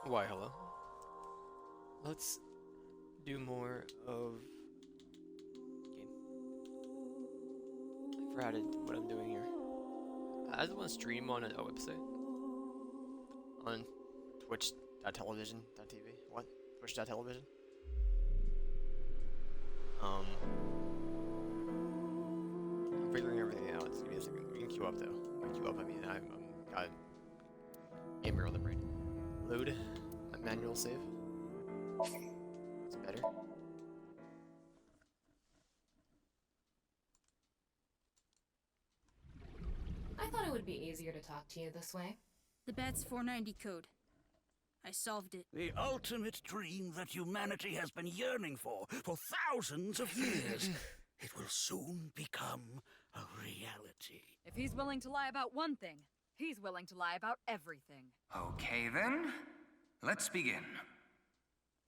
Why, hello. Let's do more of game. I forgot what I'm doing here. I just want to stream on a website on twitch.television.tv. What? Twitch.television. I'm figuring everything out. It's gonna be a second. We can queue up though. By queue up, I mean I'm got gamer on the brain. Load. Manual save. It's better. I thought it would be easier to talk to you this way. The Bat's 490 code. I solved it. The ultimate dream that humanity has been yearning for thousands of years. It will soon become a reality. If he's willing to lie about one thing, he's willing to lie about everything. Okay then, let's begin.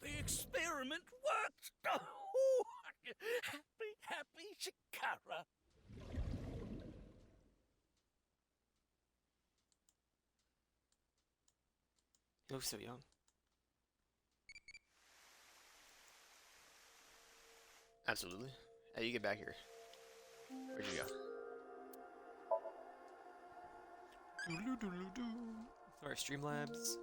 The experiment worked! Oh, happy, happy Shikara. He looks so young. Absolutely. How do you get back here? Where'd you go? Alright, Streamlabs.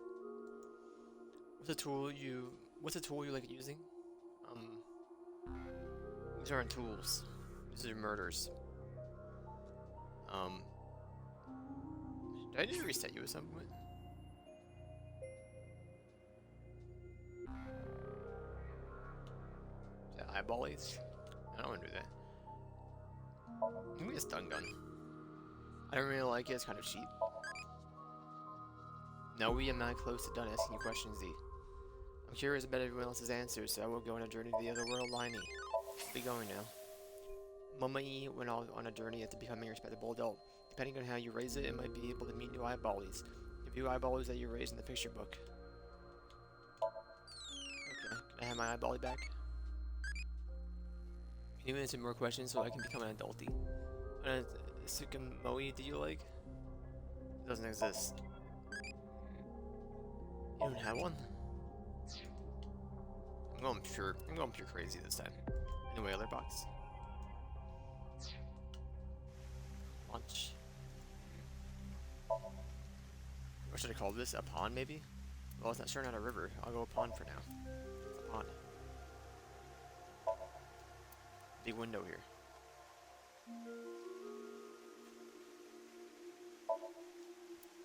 What's a tool you like using? These aren't tools. These are murders. Did I just reset you at some point? Is that eyeballies? I don't want to do that. Give me a stun gun. I don't really like it, it's kind of cheap. No, we am not close to done asking you questions, Z. I'm curious about everyone else's answers, so I will go on a journey to the other world, Liney. I'll be going now. Mama E went on a journey into becoming a respectable adult. Depending on how you raise it, it might be able to meet new eyeballies. The few eyeballies that you raised in the picture book. Okay, can I have my eyebally back? Can you answer more questions so I can become an adulty? What Sukamoi do you like? It doesn't exist. You don't have one? I'm going pure crazy this time. Anyway, other box. Launch. What should I call this? A pond, maybe? Well, it's not sure, not a river. I'll go a pond for now. A pond. Big window here.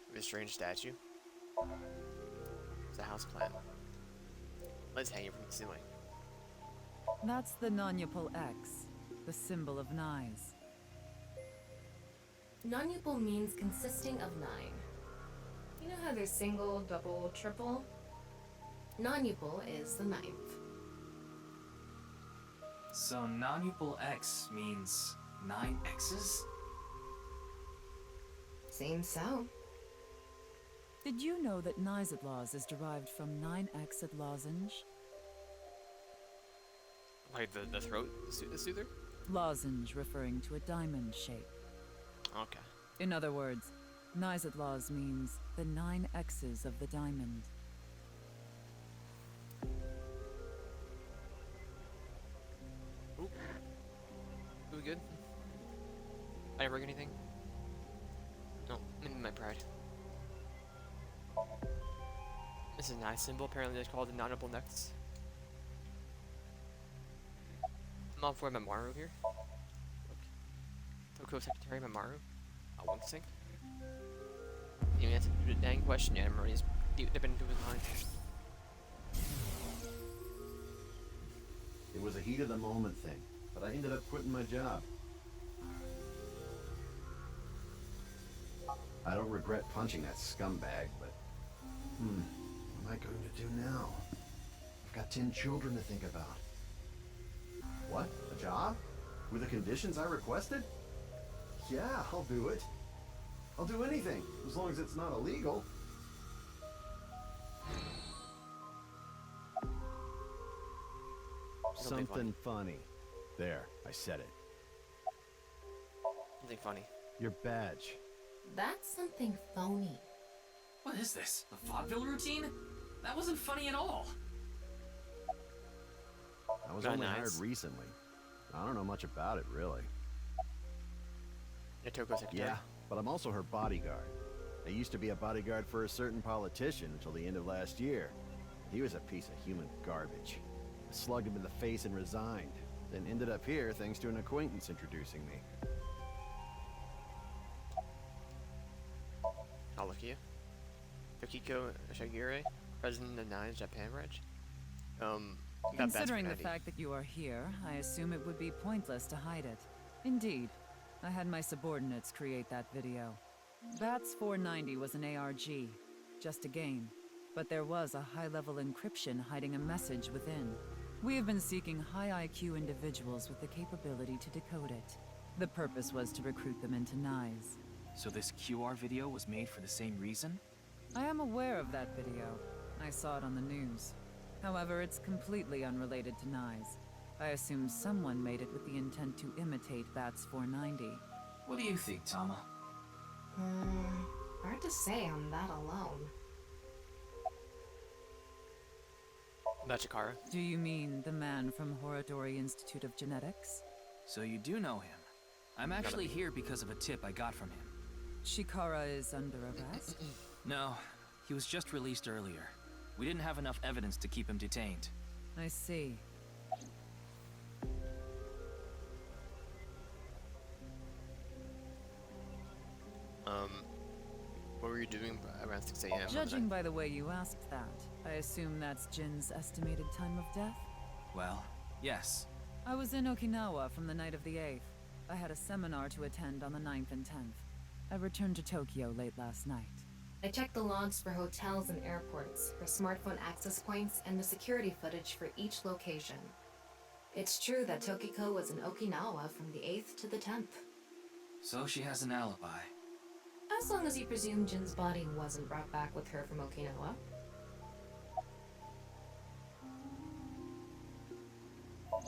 We have a strange statue. It's a house plant. Let's hang it from the ceiling. That's the Nonupal X, the symbol of Nyes. Non-upal means consisting of 9. You know how there's single, double, triple? Non-upal is the 9th. So non-upal X means 9 X's? Seems so. Did you know that Nyes is derived from 9x at lozenge? Like the throat, the soother? Lozenge referring to a diamond shape. Okay. In other words, Nyes means the 9 X's of the diamond. Ooh. Are we good? I didn't break anything? No, maybe my pride. This is a nice symbol, apparently it's called the non-upal next. I'm all for Mamoru here. Look. Toko Secretary Mamoru. A wink sync. You didn't answer the dang question yet, I'm already dipping into his mind. It was a heat of the moment thing, but I ended up quitting my job. I don't regret punching that scumbag, but what am I going to do now? I've got 10 children to think about. What? A job? With the conditions I requested? Yeah, I'll do it. I'll do anything, as long as it's not illegal. Something funny. There, I said it. Something funny. Your badge. That's something phony. What is this? A vaudeville routine? That wasn't funny at all. I was Not only nice. hired recently. I don't know much about it, really. Your Toko secretary. Yeah, but I'm also her bodyguard. I used to be a bodyguard for a certain politician until the end of last year. He was a piece of human garbage. I slugged him in the face and resigned. Then ended up here thanks to an acquaintance introducing me. I'll look at you. Tokiko Shigure, president of Nine's Japan branch. Got bats for Considering the 90. fact that you are here, I assume it would be pointless to hide it. Indeed. I had my subordinates create that video. Bats 490 was an ARG, just a game. But there was a high-level encryption hiding a message within. We have been seeking high IQ individuals with the capability to decode it. The purpose was to recruit them into NICE. So this QR video was made for the same reason? I am aware of that video. I saw it on the news. However, it's completely unrelated to NICE. I assume someone made it with the intent to imitate Bats 490. What do you think, Tama? Hard to say on that alone. About Chikara. Do you mean the man from Horodori Institute of Genetics? So you do know him. I'm actually here because of a tip I got from him. Shikara is under arrest? No, he was just released earlier. We didn't have enough evidence to keep him detained. I see. What were you doing around 6 a.m.? Judging by the way you asked that, I assume that's Jin's estimated time of death? Well, yes. I was in Okinawa from the night of the 8th. I had a seminar to attend on the 9th and 10th. I returned to Tokyo late last night. I checked the logs for hotels and airports, for smartphone access points, and the security footage for each location. It's true that Tokiko was in Okinawa from the 8th to the 10th. So she has an alibi. As long as you presume Jin's body wasn't brought back with her from Okinawa.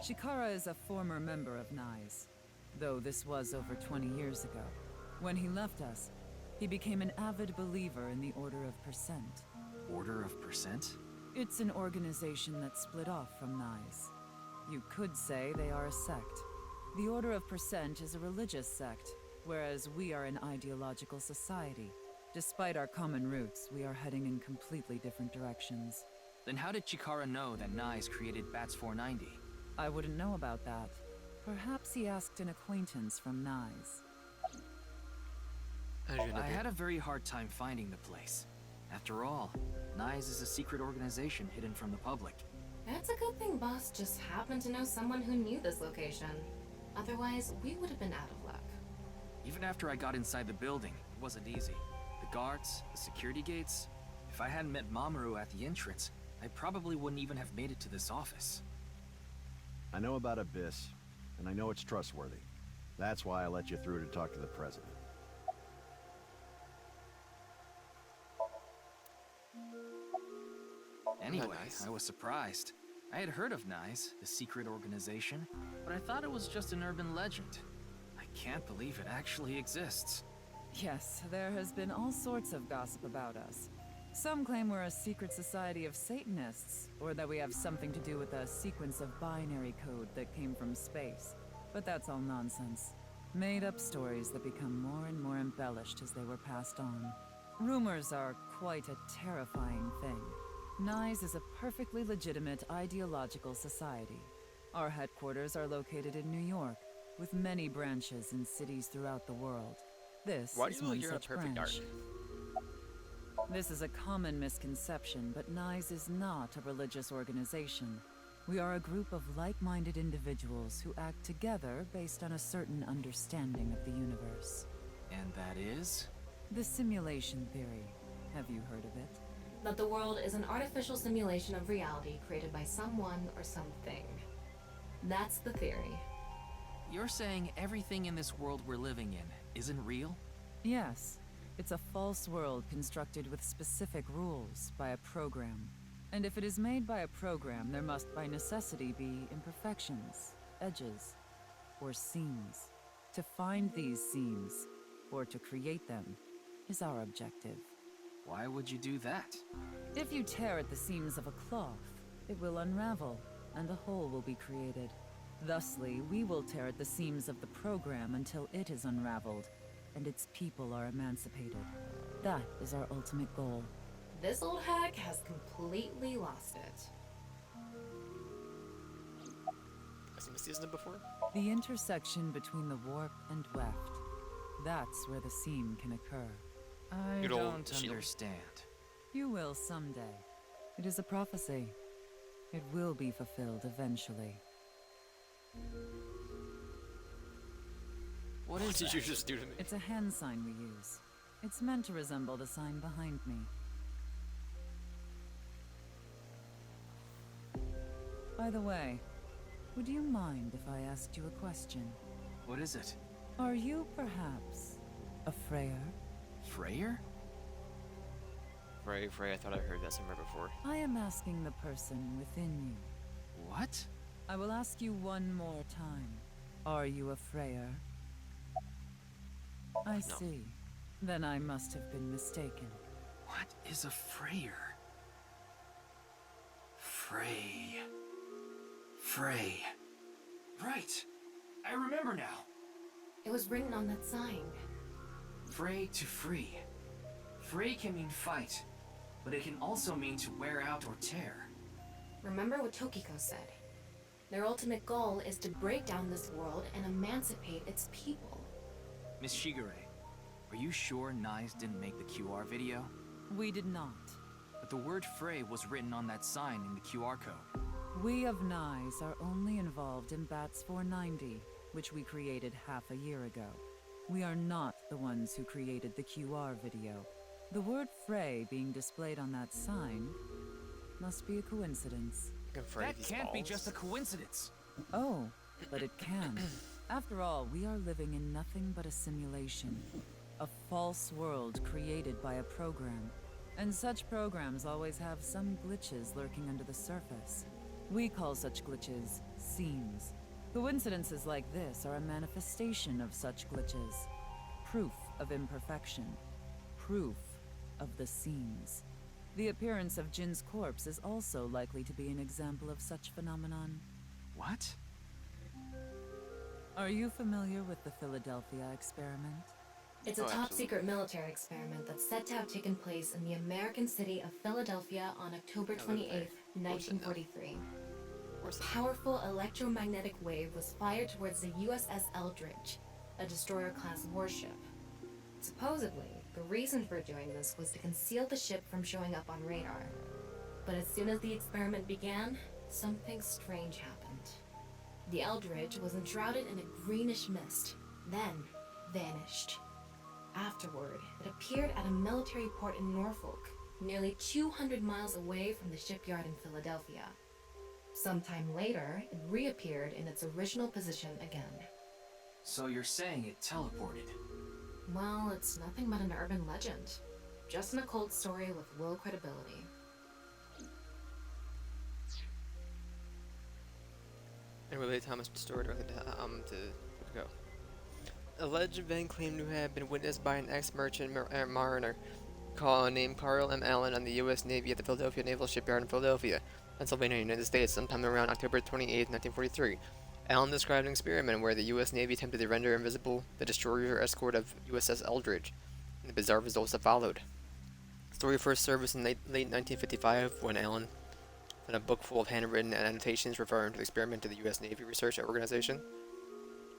Shikara is a former member of NICE, though this was over 20 years ago. When he left us, he became an avid believer in the Order of Percent. Order of Percent? It's an organization that split off from NICE. You could say they are a sect. The Order of Percent is a religious sect, whereas we are an ideological society. Despite our common roots, we are heading in completely different directions. Then how did Chikara know that Nai's created Bats 490? I wouldn't know about that. Perhaps he asked an acquaintance from NICE. I had a very hard time finding the place. After all, NICE is a secret organization hidden from the public. That's a good thing Boss just happened to know someone who knew this location. Otherwise, we would have been out of luck. Even after I got inside the building, it wasn't easy. The guards, the security gates. If I hadn't met Mamoru at the entrance, I probably wouldn't even have made it to this office. I know about Abyss, and I know it's trustworthy. That's why I let you through to talk to the president. Anyway, nice. I was surprised. I had heard of NICE, the secret organization, but I thought it was just an urban legend. I can't believe it actually exists. Yes, there has been all sorts of gossip about us. Some claim we're a secret society of Satanists, or that we have something to do with a sequence of binary code that came from space. But that's all nonsense. Made-up stories that become more and more embellished as they were passed on. Rumors are quite a terrifying thing. NICE is a perfectly legitimate ideological society. Our headquarters are located in New York, with many branches in cities throughout the world. This Why do is you look one you're a such perfect branch. art? This is a common misconception, but NICE is not a religious organization. We are a group of like-minded individuals who act together based on a certain understanding of the universe. And that is? The simulation theory. Have you heard of it? That the world is an artificial simulation of reality created by someone or something. That's the theory. You're saying everything in this world we're living in isn't real? Yes. It's a false world constructed with specific rules by a program. And if it is made by a program, there must by necessity be imperfections, edges, or seams. To find these seams, or to create them, is our objective. Why would you do that? If you tear at the seams of a cloth, it will unravel, and a hole will be created. Thusly, we will tear at the seams of the program until it is unraveled, and its people are emancipated. That is our ultimate goal. This old hack has completely lost it. I've seen this before. The intersection between the warp and weft. That's where the seam can occur. I Good old don't shield. understand. You will someday. It is a prophecy. It will be fulfilled eventually. What What is did that? you just do to me? It's a hand sign we use. It's meant to resemble the sign behind me. By the way, would you mind if I asked you a question? What is it? Are you perhaps a Freyer? Freyer? Frey, I thought I heard that somewhere before. I am asking the person within you. What? I will ask you one more time. Are you a Freyer? I see. Then I must have been mistaken. What is a Freyer? Frey. Right. I remember now. It was written on that sign. Frey to free. Frey can mean fight, but it can also mean to wear out or tear. Remember what Tokiko said. Their ultimate goal is to break down this world and emancipate its people. Miss Shigure, are you sure Nyes didn't make the QR video? We did not. But the word Frey was written on that sign in the QR code. We of Nyes are only involved in Bats 490, which we created half a year ago. We are not the ones who created the QR video. The word Frey being displayed on that sign must be a coincidence. That can't be just a coincidence. Oh, but it can. After all, we are living in nothing but a simulation. A false world created by a program. And such programs always have some glitches lurking under the surface. We call such glitches seams. Coincidences like this are a manifestation of such glitches. Proof of imperfection. Proof of the seams. The appearance of Jin's corpse is also likely to be an example of such phenomenon. What? Are you familiar with the Philadelphia experiment? It's a Oh, top absolutely. secret military experiment that's said to have taken place in the American city of Philadelphia on October I live there. 28th, Of course I know. 1943. Of course A I know. powerful electromagnetic wave was fired towards the USS Eldridge, a destroyer-class warship. Supposedly, the reason for doing this was to conceal the ship from showing up on radar. But as soon as the experiment began, something strange happened. The Eldridge was enshrouded in a greenish mist, then vanished. Afterward, it appeared at a military port in Norfolk, nearly 200 miles away from the shipyard in Philadelphia. Sometime later, it reappeared in its original position again. So you're saying it teleported? Well, it's nothing but an urban legend. Just an occult story with low credibility. Anyway, Thomas story directly to go. Alleged event claimed to have been witnessed by an ex-merchant mariner named Carl M. Allen on the U.S. Navy at the Philadelphia Naval Shipyard in Philadelphia, Pennsylvania, United States, sometime around October 28, 1943. Allen described an experiment where the U.S. Navy attempted to render invisible the destroyer escort of USS Eldridge, and the bizarre results that followed. The story first surfaced in late 1955 when Allen found a book full of handwritten annotations referring to the experiment to the U.S. Navy Research Organization.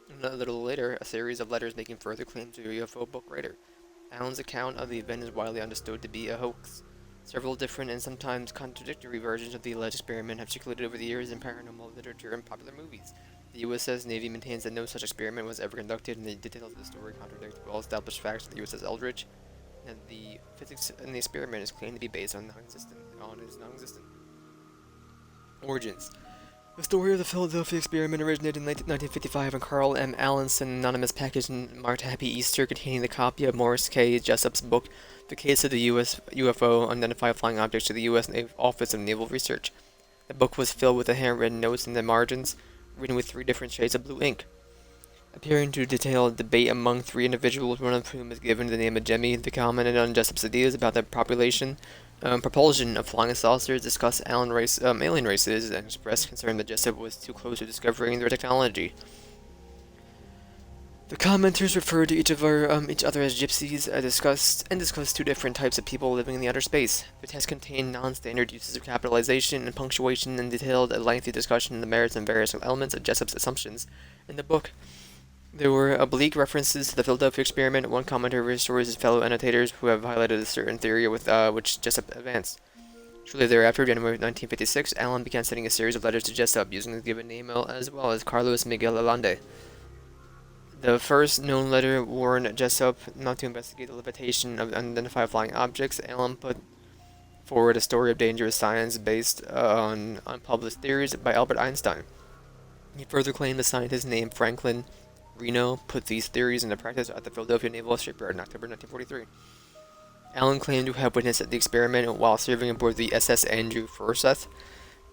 And a little later, a series of letters making further claims to a UFO book writer. Allen's account of the event is widely understood to be a hoax. Several different and sometimes contradictory versions of the alleged experiment have circulated over the years in paranormal literature and popular movies. The USS Navy maintains that no such experiment was ever conducted, and the details of the story contradict well-established facts of the USS Eldridge, and the physics in the experiment is claimed to be based on non-existent. Origins. The story of the Philadelphia experiment originated in 1955 when Carl M. Allen sent an anonymous package marked Happy Easter containing the copy of Morris K. Jessup's book, The Case of the U.S. UFO Unidentified Flying Objects, to the U.S. Office of Naval Research. The book was filled with the handwritten notes in the margins, written with 3 different shades of blue ink. appearing to detail a debate among three individuals, one of whom is given the name of Jemmy. They commented on Jessup's ideas about the propulsion of flying saucers, discussed alien races, and expressed concern that Jessup was too close to discovering their technology. The commenters referred to each other as gypsies, discussed two different types of people living in the outer space. The test contained non-standard uses of capitalization and punctuation, and detailed a lengthy discussion of the merits and various elements of Jessup's assumptions. In the book, there were oblique references to the Philadelphia experiment. One commenter restores his fellow annotators who have highlighted a certain theory with which Jessup advanced. Shortly thereafter, January 1956, Allen began sending a series of letters to Jessup using his given name as well as Carlos Miguel Allende. The first known letter warned Jessup not to investigate the levitation of unidentified flying objects. Allen put forward a story of dangerous science based on unpublished theories by Albert Einstein. He further claimed the scientist named Franklin Reno put these theories into practice at the Philadelphia Naval Shipyard in October 1943. Allen claimed to have witnessed the experiment while serving aboard the SS Andrew Forsyth.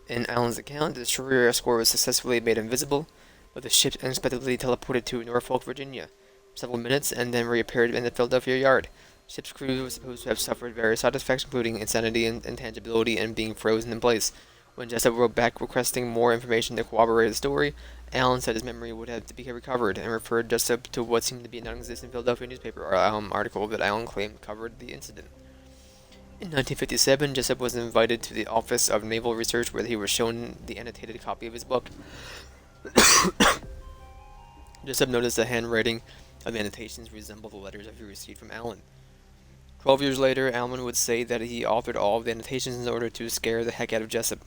In Allen's account, the destroyer escort was successfully made invisible, but the ship unexpectedly teleported to Norfolk, Virginia, for several minutes, and then reappeared in the Philadelphia yard. The ship's crew was supposed to have suffered various side effects, including insanity and intangibility and being frozen in place. When Jessup wrote back requesting more information to corroborate the story, Allen said his memory would have to be recovered, and referred Jessup to what seemed to be a non-existent Philadelphia newspaper article that Allen claimed covered the incident. In 1957, Jessup was invited to the Office of Naval Research, where he was shown the annotated copy of his book. Jessup noticed the handwriting of the annotations resembled the letters that he received from Allen. 12 years later, Allen would say that he authored all of the annotations in order to scare the heck out of Jessup.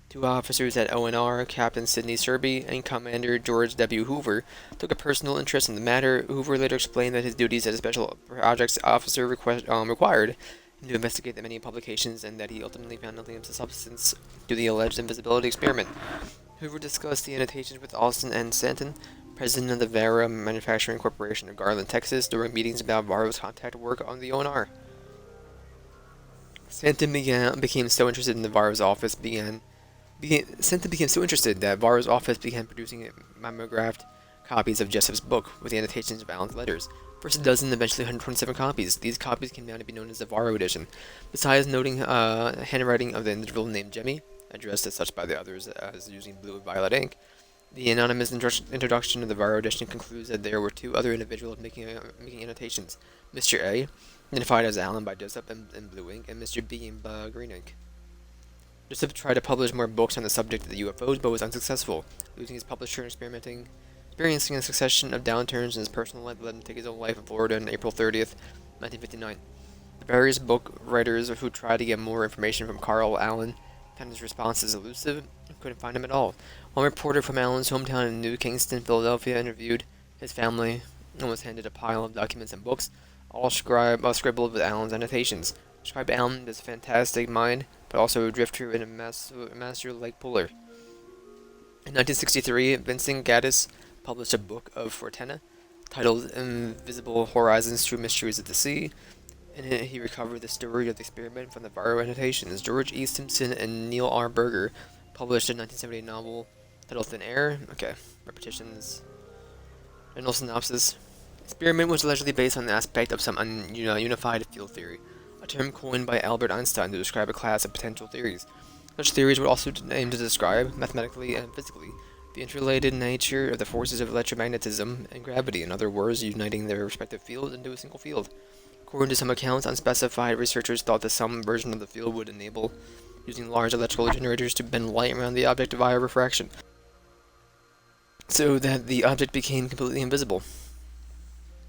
Two officers at ONR, Captain Sidney Serby and Commander George W. Hoover, took a personal interest in the matter. Hoover later explained that his duties as a special projects officer required him to investigate the many publications, and that he ultimately found nothing of substance to the alleged invisibility experiment. Hoover discussed the annotations with Austin N. Stanton, president of the Vara Manufacturing Corporation of Garland, Texas, during meetings about Varro's contact work on the ONR. Stanton became so interested that Varro's office began producing mimeographed copies of Jessup's book with the annotations of Allen's letters. First a dozen, eventually 127 copies. These copies came down to be known as the Varro edition. Besides noting handwriting of the individual named Jemmy, addressed as such by the others as using blue and violet ink, the anonymous introduction of the Varro edition concludes that there were two other individuals making annotations: Mr. A, identified as Allen by Jessup in blue ink, and Mr. B in green ink. Jessup tried to publish more books on the subject of the UFOs, but was unsuccessful. Losing his publisher and experiencing a succession of downturns in his personal life led him to take his own life in Florida on April 30th, 1959. The various book writers who tried to get more information from Carl Allen found his responses elusive and couldn't find him at all. One reporter from Allen's hometown in New Kingston, Philadelphia, interviewed his family and was handed a pile of documents and books, all scribbled with Allen's annotations. Described Allen as a fantastic mind, but also a drifter and a master-like puller. In 1963, Vincent Gaddis published a book of Fortuna titled Invisible Horizons True Mysteries of the Sea. In it, he recovered the story of the experiment from the Varro annotations. George E. Simpson and Neil R. Berger published a 1978 novel titled Thin Air. Okay, repetitions. General synopsis. Experiment was allegedly based on the aspect of some unified field theory, a term coined by Albert Einstein to describe a class of potential theories. Such theories would also aim to describe, mathematically and physically, the interrelated nature of the forces of electromagnetism and gravity, in other words, uniting their respective fields into a single field. According to some accounts, unspecified researchers thought that some version of the field would enable using large electrical generators to bend light around the object via refraction, so that the object became completely invisible.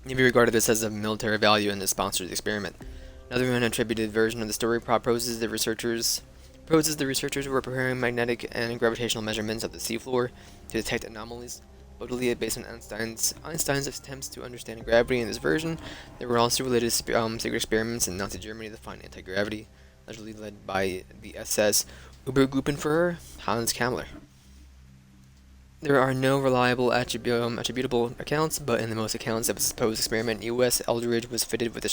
Navy regarded this as of military value and sponsored the experiment. Another unattributed version of the story proposes the researchers were preparing magnetic and gravitational measurements of the seafloor to detect anomalies. Totally based on Einstein's attempts to understand gravity. In this version, there were also related secret experiments in Nazi Germany to find anti-gravity, allegedly led by the SS Obergruppenführer Hans Kammler. There are no reliable attributable accounts, but in the most accounts of a supposed experiment, U.S. Eldridge was fitted with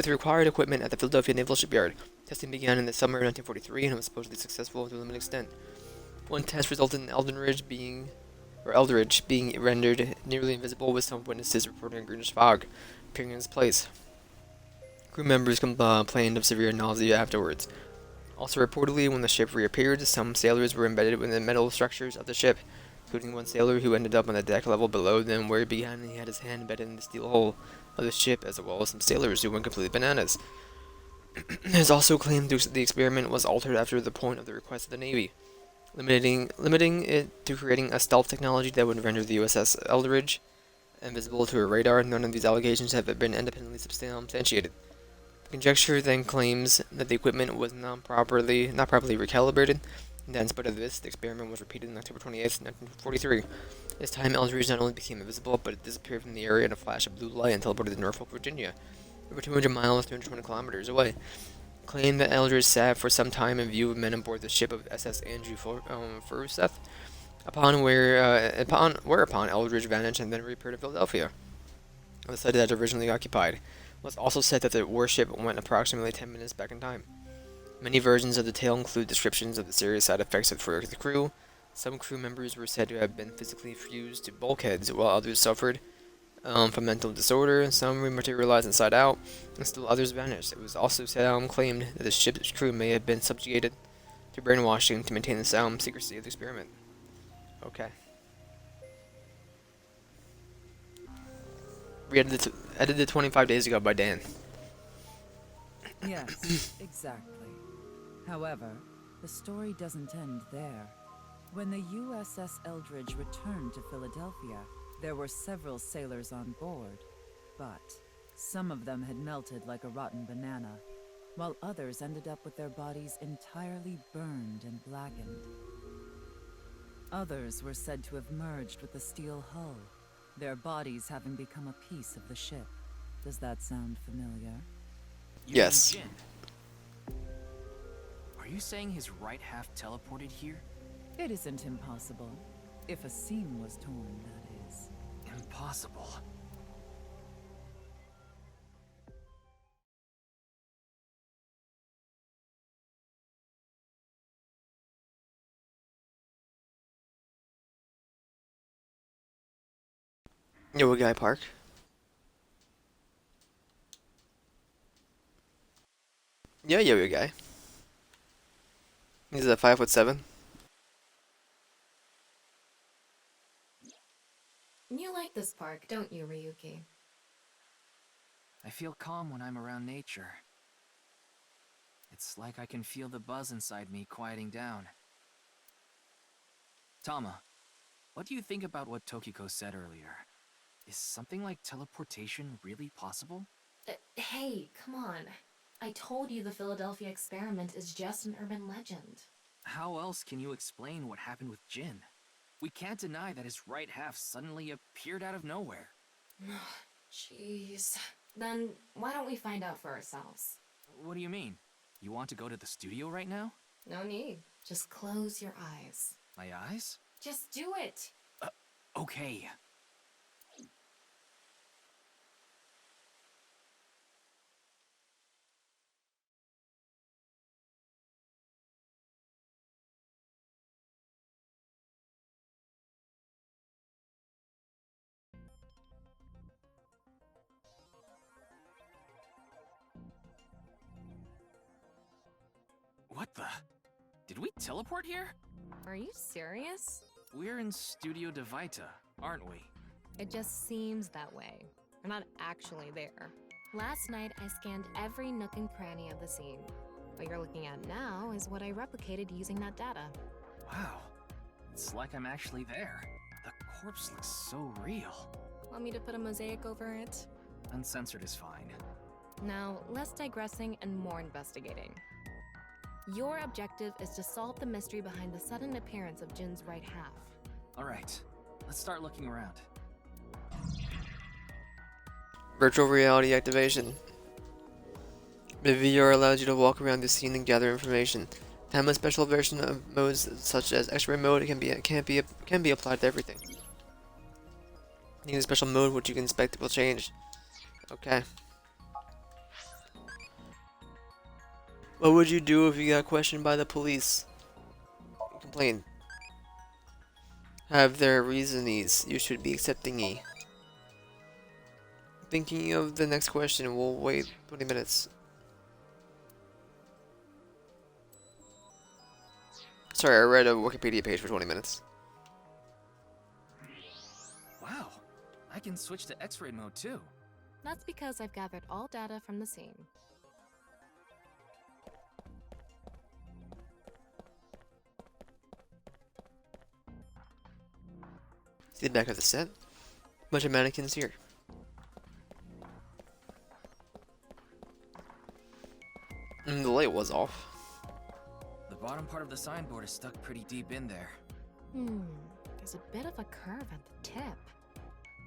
required equipment at the Philadelphia Naval Shipyard. Testing began in the summer of 1943 and was supposedly successful to a limited extent. One test resulted in Eldridge being or Eldridge, being rendered nearly invisible, with some witnesses reporting a greenish fog appearing in its place. Crew members complained of severe nausea afterwards. Also reportedly, when the ship reappeared, some sailors were embedded within the metal structures of the ship, including one sailor who ended up on the deck level below them where he began and he had his hand embedded in the steel hull of the ship, as well as some sailors who went completely bananas. It is also claimed the experiment was altered after the point of the request of the Navy, limiting it to creating a stealth technology that would render the USS Eldridge invisible to a radar. None of these allegations have been independently substantiated. The conjecture then claims that the equipment was not properly recalibrated, and that in spite of this, the experiment was repeated on October 28th, 1943. This time, Eldridge not only became invisible, but it disappeared from the area in a flash of blue light and teleported to Norfolk, Virginia, over 200 miles, 220 kilometers away. Claimed that Eldridge sat for some time in view of men aboard the ship of SS Andrew Forsyth, whereupon Eldridge vanished and then reappeared in Philadelphia, the site that originally occupied. It was also said that the warship went approximately 10 minutes back in time. Many versions of the tale include descriptions of the serious side effects for the crew. Some crew members were said to have been physically fused to bulkheads, while others suffered from mental disorder. Some rematerialized inside out, and still others vanished. It was also claimed that the ship's crew may have been subjugated to brainwashing to maintain the sound secrecy of the experiment. Okay. Edited 25 days ago by Dan. Yes, exactly. However, the story doesn't end there. When the USS Eldridge returned to Philadelphia, there were several sailors on board, but some of them had melted like a rotten banana, while others ended up with their bodies entirely burned and blackened. Others were said to have merged with the steel hull, their bodies having become a piece of the ship. Does that sound familiar? Yes. Jin. Are you saying his right half teleported here? It isn't impossible. If a seam was torn, that is. Impossible. Yo, Guy Park. Yeah, yo, guy. He's a 5'7". You like this park, don't you, Ryuki? I feel calm when I'm around nature. It's like I can feel the buzz inside me quieting down. Tama, what do you think about what Tokiko said earlier? Is something like teleportation really possible? Hey, come on. I told you the Philadelphia experiment is just an urban legend. How else can you explain what happened with Jin? We can't deny that his right half suddenly appeared out of nowhere. Jeez. Then why don't we find out for ourselves? What do you mean? You want to go to the studio right now? No need. Just close your eyes. My eyes? Just do it! Okay. What the? Did we teleport here? Are you serious? We're in Studio Devita, aren't we? It just seems that way. We're not actually there. Last night, I scanned every nook and cranny of the scene. What you're looking at now is what I replicated using that data. Wow. It's like I'm actually there. The corpse looks so real. Want me to put a mosaic over it? Uncensored is fine. Now, less digressing and more investigating. Your objective is to solve the mystery behind the sudden appearance of Jin's right half. Alright, let's start looking around. Virtual reality activation. The VR allows you to walk around the scene and gather information. Time a special version of modes such as X-ray mode can be applied to everything. Need a special mode which you can expect will change. Okay. What would you do if you got questioned by the police? Complain. have their reasonings. You should be accepting E. Thinking of the next question. We'll wait 20 minutes. Sorry, I read a Wikipedia page for 20 minutes. Wow, I can switch to X-ray mode too. That's because I've gathered all data from the scene. See the back of the set? Bunch of mannequins here. The light was off. The bottom part of the signboard is stuck pretty deep in there. There's a bit of a curve at the tip.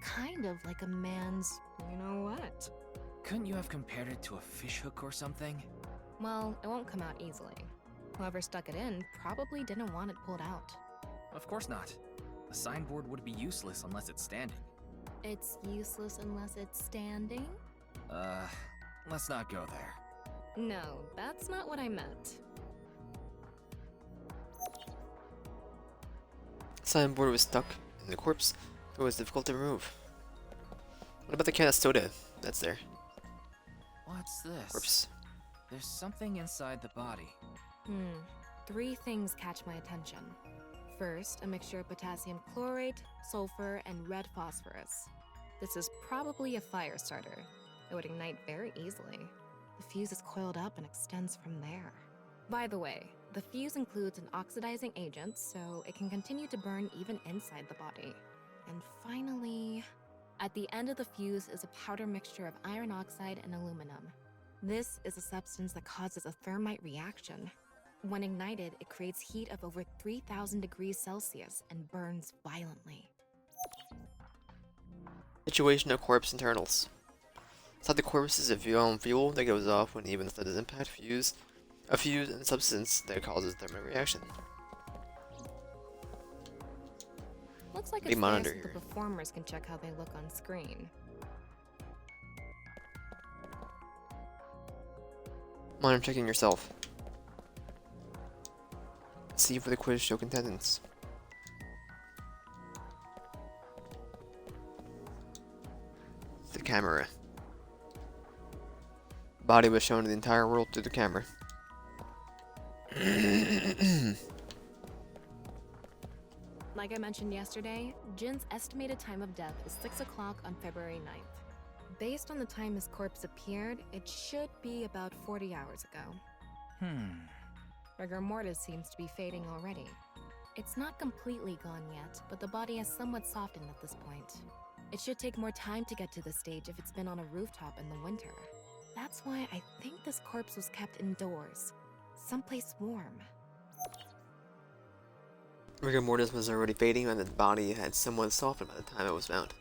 Kind of like a man's, you know what? Couldn't you have compared it to a fishhook or something? Well, it won't come out easily. Whoever stuck it in probably didn't want it pulled out. Of course not. The signboard would be useless unless it's standing. It's useless unless it's standing? Let's not go there. No, that's not what I meant. Signboard was stuck in the corpse. It was difficult to remove. What about the can of soda that's there? What's this? Corpse. There's something inside the body. 3 things catch my attention. First, a mixture of potassium chlorate, sulfur, and red phosphorus. This is probably a fire starter. It would ignite very easily. The fuse is coiled up and extends from there. By the way, the fuse includes an oxidizing agent, so it can continue to burn even inside the body. And finally, at the end of the fuse is a powder mixture of iron oxide and aluminum. This is a substance that causes a thermite reaction. When ignited, it creates heat of over 3,000 degrees Celsius and burns violently. Situation of corpse internals. Inside the corpse is a fuel that goes off when even the does impact a fuse and substance that causes thermal reaction. Looks like Big it's monitor nice that the performers can check how they look on screen. Mind checking yourself. See for the quiz show contestants. The camera. Body was shown to the entire world through the camera. Like I mentioned yesterday, Jin's estimated time of death is 6 o'clock on February 9th. Based on the time his corpse appeared, it should be about 40 hours ago. Rigor mortis seems to be fading already. It's not completely gone yet, but the body has somewhat softened at this point. It should take more time to get to this stage if it's been on a rooftop in the winter. That's why I think this corpse was kept indoors, someplace warm. Rigor mortis was already fading and the body had somewhat softened by the time it was found.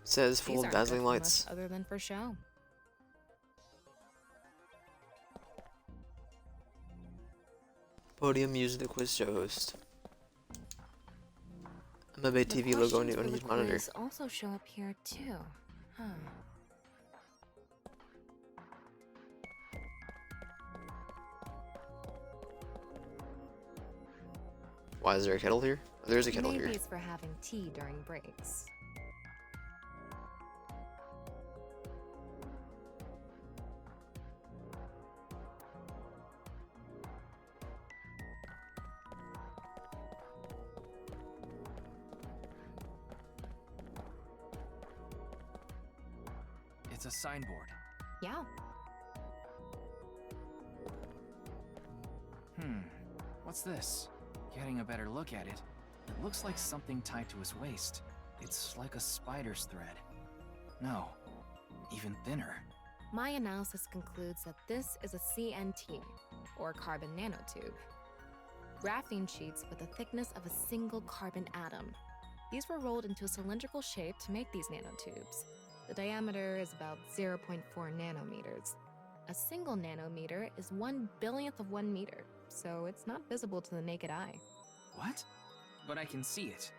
Says full of dazzling lights. Other than for show. Podium used the quiz show host. MLB TV logo on the monitor. Also show up here too. Why is there a kettle here? Oh, there's a kettle Maybe here. it's for having tea during breaks. It's a signboard. Yeah. What's this? Getting a better look at it, it looks like something tied to his waist. It's like a spider's thread. No, even thinner. My analysis concludes that this is a CNT, or carbon nanotube. Graphene sheets with the thickness of a single carbon atom. These were rolled into a cylindrical shape to make these nanotubes. The diameter is about 0.4 nanometers. A single nanometer is 1/1000th of 1 meter, so it's not visible to the naked eye. What? But I can see it.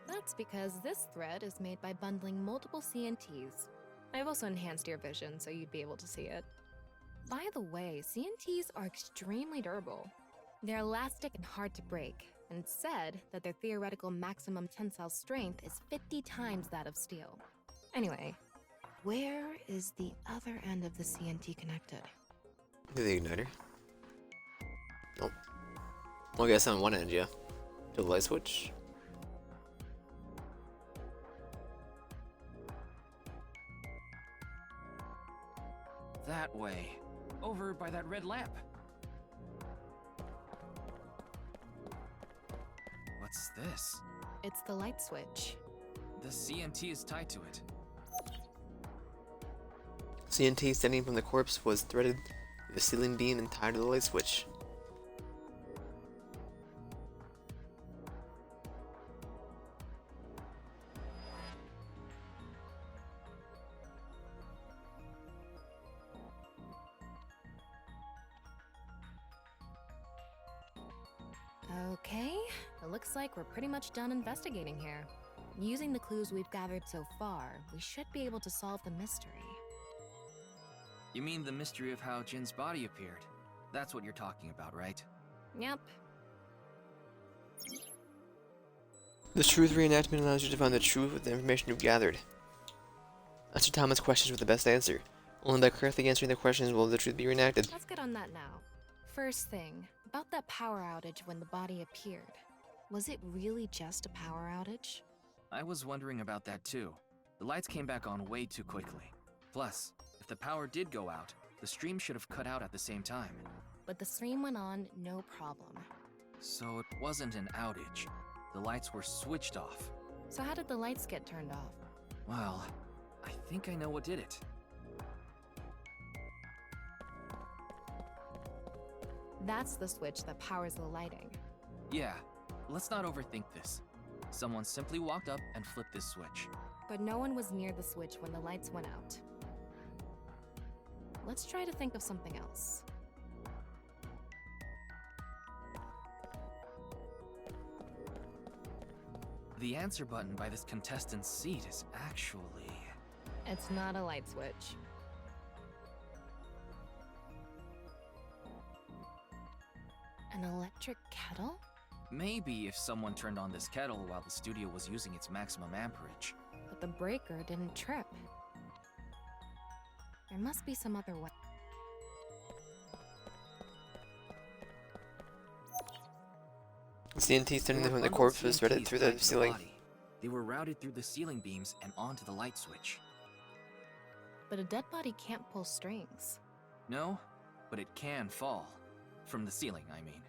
That's because this thread is made by bundling multiple CNTs. I've also enhanced your vision so you'd be able to see it. By the way, CNTs are extremely durable. They're elastic and hard to break, and it's said that their theoretical maximum tensile strength is 50 times that of steel. Anyway, where is the other end of the CNT connected? To the igniter. Nope. Well, I guess on one end, yeah. To the light switch. That way. Over by that red lamp. What's this? It's the light switch. The CNT is tied to it. CNT standing from the corpse was threaded through the ceiling beam and tied to the light switch. Okay, it looks like we're pretty much done investigating here. Using the clues we've gathered so far, we should be able to solve the mystery. You mean the mystery of how Jin's body appeared? That's what you're talking about, right? Yep. The truth reenactment allows you to find the truth with the information you've gathered. Answer Thomas' questions with the best answer. Only by correctly answering the questions will the truth be reenacted. Let's get on that now. First thing, about that power outage when the body appeared. Was it really just a power outage? I was wondering about that too. The lights came back on way too quickly. Plus, if the power did go out, the stream should have cut out at the same time. But the stream went on, no problem. So it wasn't an outage. The lights were switched off. So how did the lights get turned off? Well, I think I know what did it. That's the switch that powers the lighting. Yeah, let's not overthink this. Someone simply walked up and flipped this switch. But no one was near the switch when the lights went out. Let's try to think of something else. The answer button by this contestant's seat is actually... It's not a light switch. An electric kettle? Maybe if someone turned on this kettle while the studio was using its maximum amperage. But the breaker didn't trip. There must be some other way. CNT standing There from were the corpse bundled was threaded CNTs through tied the to ceiling. body. They were routed through the ceiling beams and onto the light switch. But a dead body can't pull strings. No, but it can fall. From the ceiling, I mean.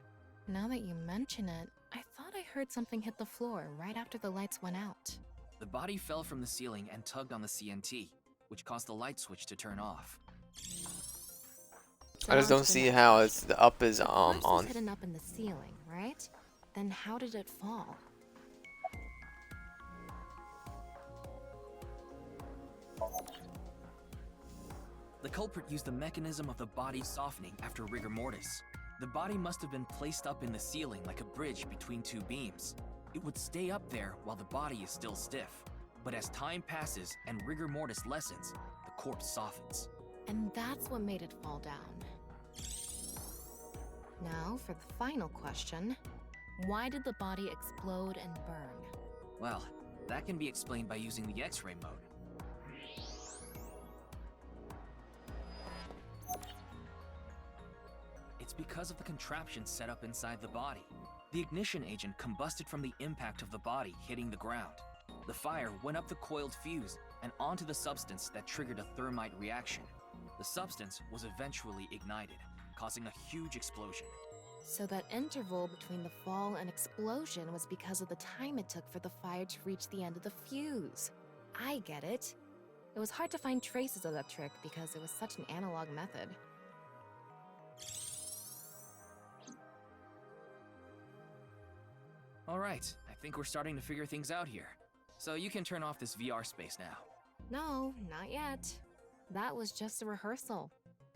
Now that you mention it, I thought I heard something hit the floor right after the lights went out. The body fell from the ceiling and tugged on the CNT, which caused the light switch to turn off. I just don't see how it's the up is The corpse was on. hidden up in the ceiling, right? Then how did it fall? The culprit used the mechanism of the body softening after rigor mortis. The body must have been placed up in the ceiling like a bridge between two beams. It would stay up there while the body is still stiff. But as time passes and rigor mortis lessens, the corpse softens. And that's what made it fall down. Now, for the final question. Why did the body explode and burn? Well, that can be explained by using the X-ray mode. It's because of the contraption set up inside the body. The ignition agent combusted from the impact of the body hitting the ground. The fire went up the coiled fuse and onto the substance that triggered a thermite reaction. The substance was eventually ignited, causing a huge explosion. So that interval between the fall and explosion was because of the time it took for the fire to reach the end of the fuse. I get it. It was hard to find traces of that trick because it was such an analog method. Alright, I think we're starting to figure things out here. So you can turn off this VR space now. No, not yet. That was just a rehearsal.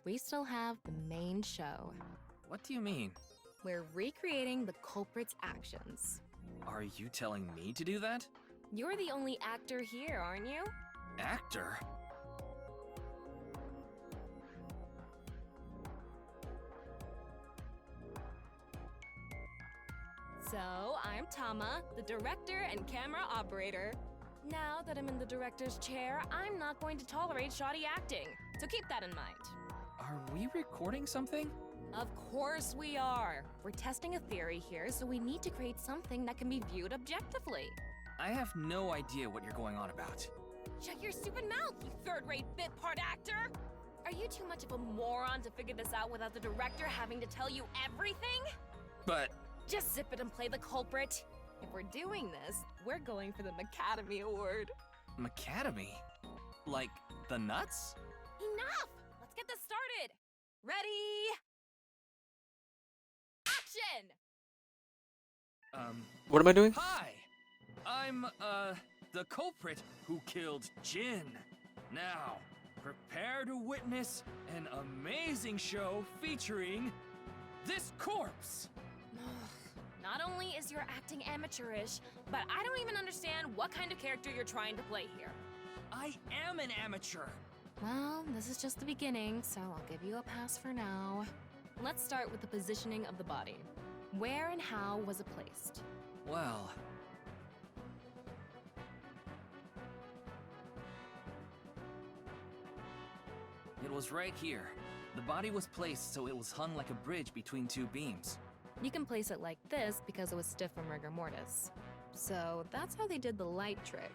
We still have the main show. What do you mean? We're recreating the culprit's actions. Are you telling me to do that? You're the only actor here, aren't you? Actor? So, I'm Tama, the director and camera operator. Now that I'm in the director's chair, I'm not going to tolerate shoddy acting, so keep that in mind. Are we recording something? Of course we are. We're testing a theory here, so we need to create something that can be viewed objectively. I have no idea what you're going on about. Shut your stupid mouth, you third-rate bit part actor! Are you too much of a moron to figure this out without the director having to tell you everything? But... Just zip it and play the culprit. If we're doing this, we're going for the Macademy Award. Macademy? Like, the nuts? Enough! Let's get this started! Ready? Action! What am I doing? Hi! I'm, the culprit who killed Jin. Now, prepare to witness an amazing show featuring this corpse. Not only is your acting amateurish, but I don't even understand what kind of character you're trying to play here. I am an amateur. Well, this is just the beginning, so I'll give you a pass for now. Let's start with the positioning of the body. Where and how was it placed? Well... It was right here. The body was placed so it was hung like a bridge between two beams. You can place it like this because it was stiff from rigor mortis. So that's how they did the light trick.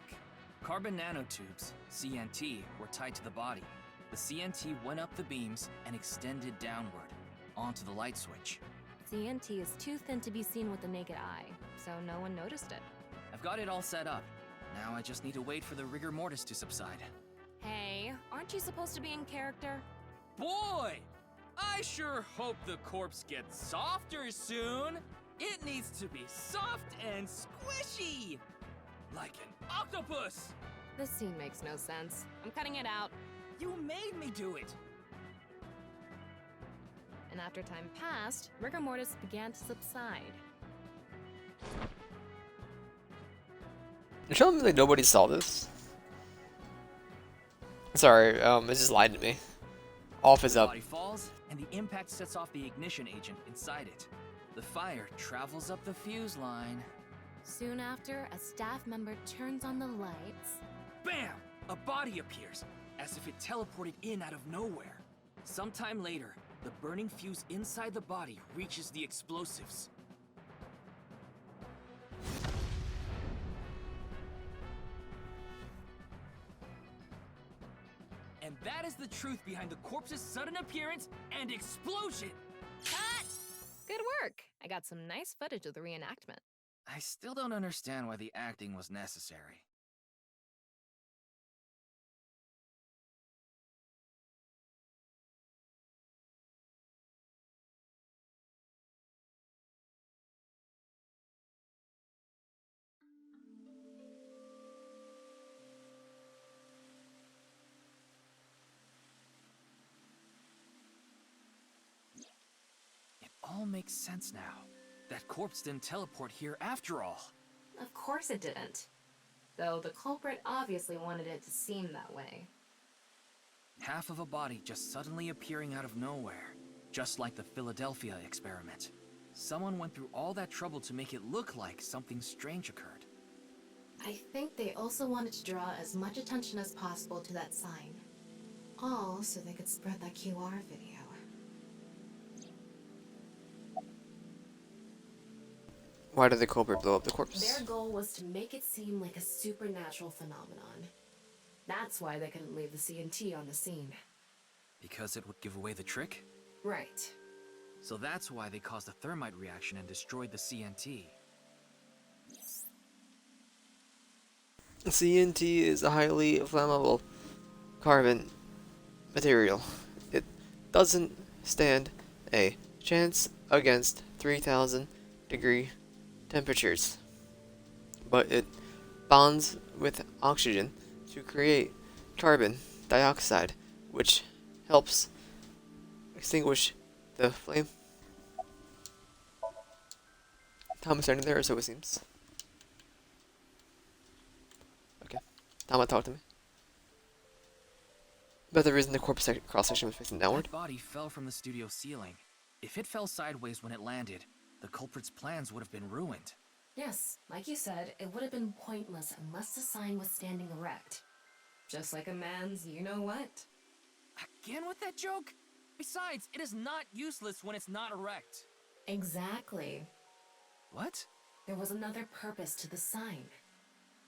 Carbon nanotubes, CNT, were tied to the body. The CNT went up the beams and extended downward, onto the light switch. CNT is too thin to be seen with the naked eye, so no one noticed it. I've got it all set up. Now I just need to wait for the rigor mortis to subside. Hey, aren't you supposed to be in character? Boy! I sure hope the corpse gets softer soon! It needs to be soft and squishy! Like an octopus! This scene makes no sense. I'm cutting it out. You made me do it! And after time passed, rigor mortis began to subside. You're telling me like nobody saw this? Sorry, it just lied to me. Off is The up. body falls, and the impact sets off the ignition agent inside it. The fire travels up the fuse line. Soon after, a staff member turns on the lights. Bam! A body appears, as if it teleported in out of nowhere. Sometime later, the burning fuse inside the body reaches the explosives. And that is the truth behind the corpse's sudden appearance and explosion! Cut! Good work. I got some nice footage of the reenactment. I still don't understand why the acting was necessary. It all makes sense now. That corpse didn't teleport here after all. Of course it didn't. Though the culprit obviously wanted it to seem that way. Half of a body just suddenly appearing out of nowhere. Just like the Philadelphia experiment. Someone went through all that trouble to make it look like something strange occurred. I think they also wanted to draw as much attention as possible to that sign. All so they could spread that QR video. Why did the culprit blow up the corpse? Their goal was to make it seem like a supernatural phenomenon. That's why they couldn't leave the CNT on the scene. Because it would give away the trick? Right. So that's why they caused a thermite reaction and destroyed the CNT. CNT is a highly flammable carbon material. It doesn't stand a chance against 3,000 degree temperatures, but it bonds with oxygen to create carbon dioxide, which helps extinguish the flame. Tom is standing there, or so it seems. Okay, Tom, talk to me. But the reason the corpse cross section was facing downward? That body fell from the studio ceiling. If it fell sideways when it landed, the culprit's plans would have been ruined. Yes, like you said, it would have been pointless unless the sign was standing erect. Just like a man's you-know-what. Again with that joke? Besides, it is not useless when it's not erect. Exactly. What? There was another purpose to the sign.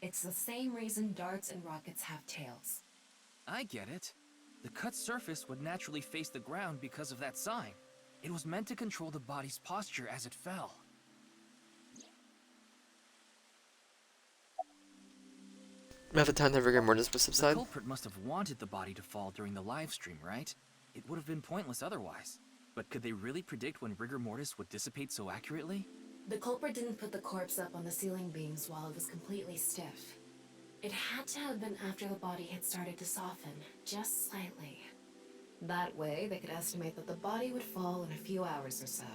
It's the same reason darts and rockets have tails. I get it. The cut surface would naturally face the ground because of that sign. It was meant to control the body's posture as it fell. At the time that rigor mortis would The subside. culprit must have wanted the body to fall during the live stream, right? It would have been pointless otherwise. But could they really predict when rigor mortis would dissipate so accurately? The culprit didn't put the corpse up on the ceiling beams while it was completely stiff. It had to have been after the body had started to soften, just slightly. That way, they could estimate that the body would fall in a few hours or so.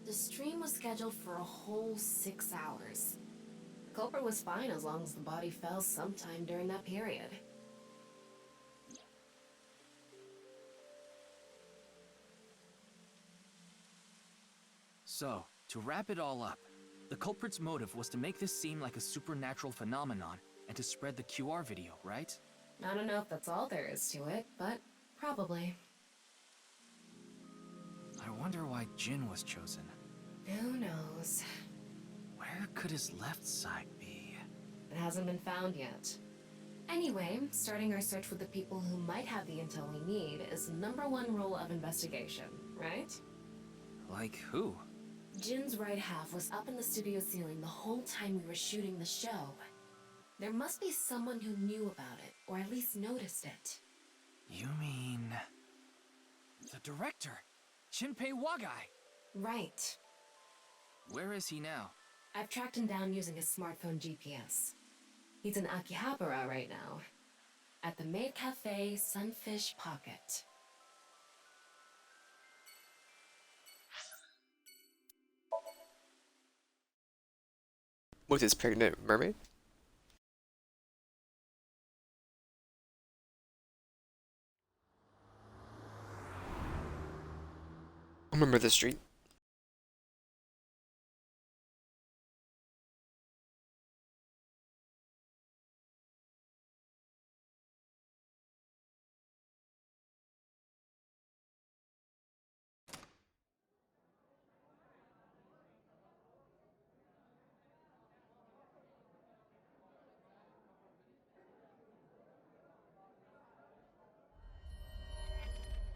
The stream was scheduled for a whole 6 hours. The culprit was fine as long as the body fell sometime during that period. So, to wrap it all up, the culprit's motive was to make this seem like a supernatural phenomenon and to spread the QR video, right? I don't know if that's all there is to it, but probably. I wonder why Jin was chosen. Who knows? Where could his left side be? It hasn't been found yet. Anyway, starting our search with the people who might have the intel we need is #1 rule of investigation, right? Like who? Jin's right half was up in the studio ceiling the whole time we were shooting the show. There must be someone who knew about it, or at least noticed it. You mean... the director, Shinpei Wagai. Right. Where is he now? I've tracked him down using his smartphone GPS. He's in Akihabara right now, at the maid cafe Sunfish Pocket. With his pregnant mermaid? I remember this street.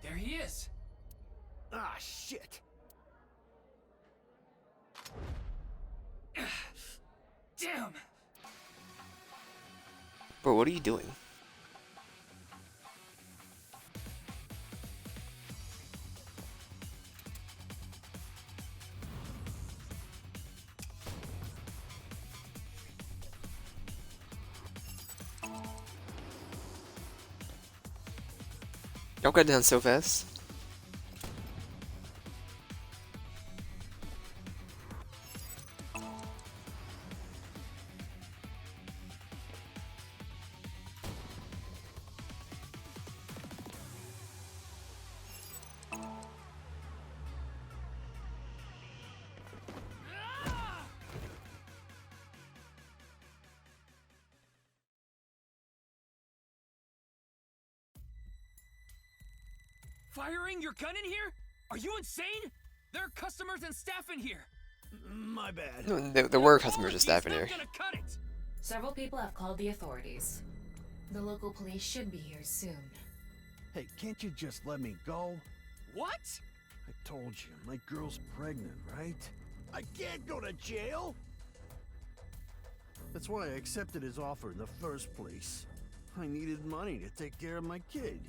There he is! Ah, shit! Damn! Bro, what are you doing? Y'all got down so fast. Firing your gun in here? Are you insane? There are customers and staff in here. My bad. No, there were customers and staff in He's here. not gonna cut it. Several people have called the authorities. The local police should be here soon. Hey, can't you just let me go? What? I told you, my girl's pregnant, right? I can't go to jail! That's why I accepted his offer in the first place. I needed money to take care of my kid.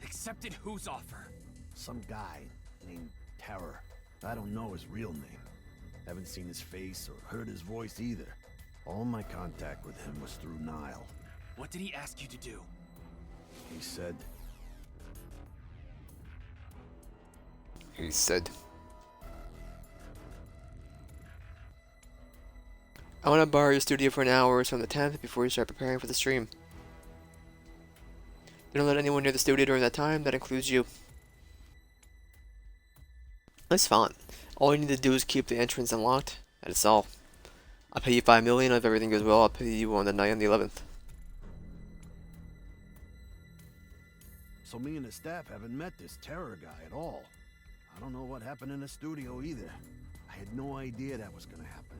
Accepted whose offer? Some guy named Terror. I don't know his real name. Haven't seen his face or heard his voice either. All my contact with him was through Nile. What did he ask you to do? He said, He said, I want to borrow your studio for an hour or so on the 10th before you start preparing for the stream. Don't let anyone near the studio during that time. That includes you. Nice font. All you need to do is keep the entrance unlocked. That's all. I'll pay you 5 million. If everything goes well, I'll pay you on the night on the 11th. So me and the staff haven't met this terror guy at all. I don't know what happened in the studio either. I had no idea that was gonna happen.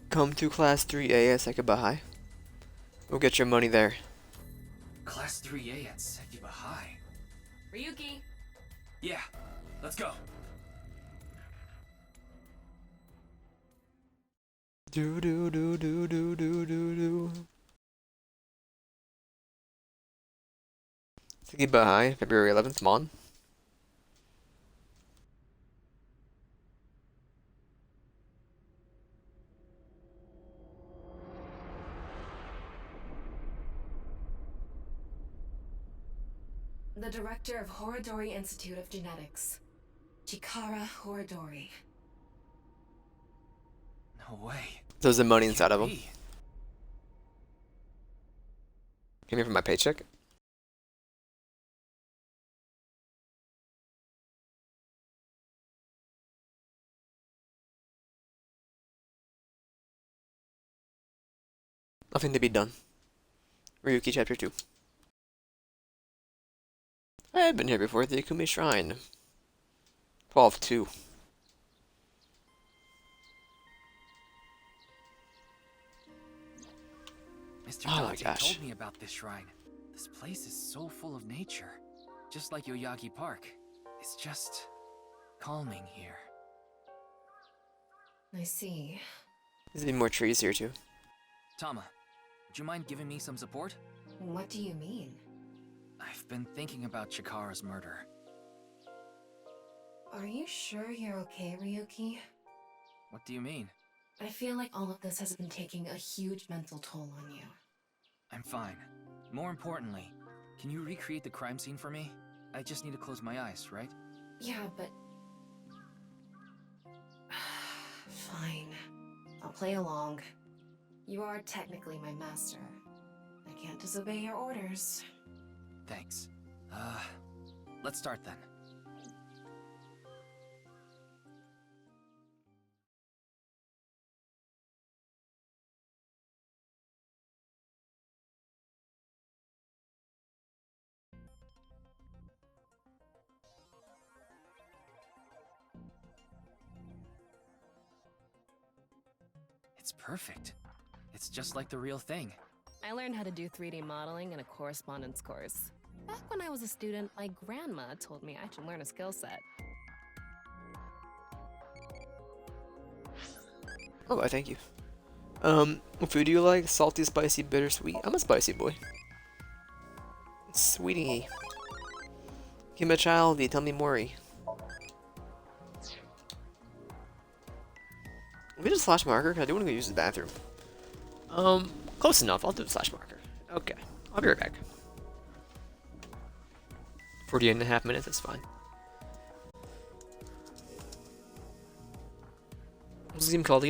Come to Class 3A at Sekibahai. We'll get your money there. Class 3A at Sekibahai. Ryuki! Yeah, let's go. Do do do do do do do do. Sekibahai, February 11th, Mon. The director of Horodori Institute of Genetics, Chikara Horodori. No way. There's the money inside of them. Be. Give me for my paycheck. Nothing to be done. Ryuki Chapter 2. I have been here before at the Ikumi Shrine. 12-2. Mr. Oh my Date gosh. told me about this shrine. This place is so full of nature. Just like Yoyagi Park. It's just calming here. I see. There's even more trees here too. Tama, would you mind giving me some support? What do you mean? I've been thinking about Chikara's murder. Are you sure you're okay, Ryuki? What do you mean? I feel like all of this has been taking a huge mental toll on you. I'm fine. More importantly, can you recreate the crime scene for me? I just need to close my eyes, right? Yeah, but... Fine. I'll play along. You are technically my master. I can't disobey your orders. Thanks. Let's start then. It's perfect. It's just like the real thing. I learned how to do 3D modeling in a correspondence course. Back when I was a student, my grandma told me I should learn a skill set. Oh, I thank you. What food do you like? Salty, spicy, bittersweet? I'm a spicy boy. Sweetie. Give me a childie, tell me Mori. We did a slash marker, because I do want to go use the bathroom. Close enough, I'll do the slash marker. Okay, I'll be right back. 48.5 minutes, that's fine. What's this game called again?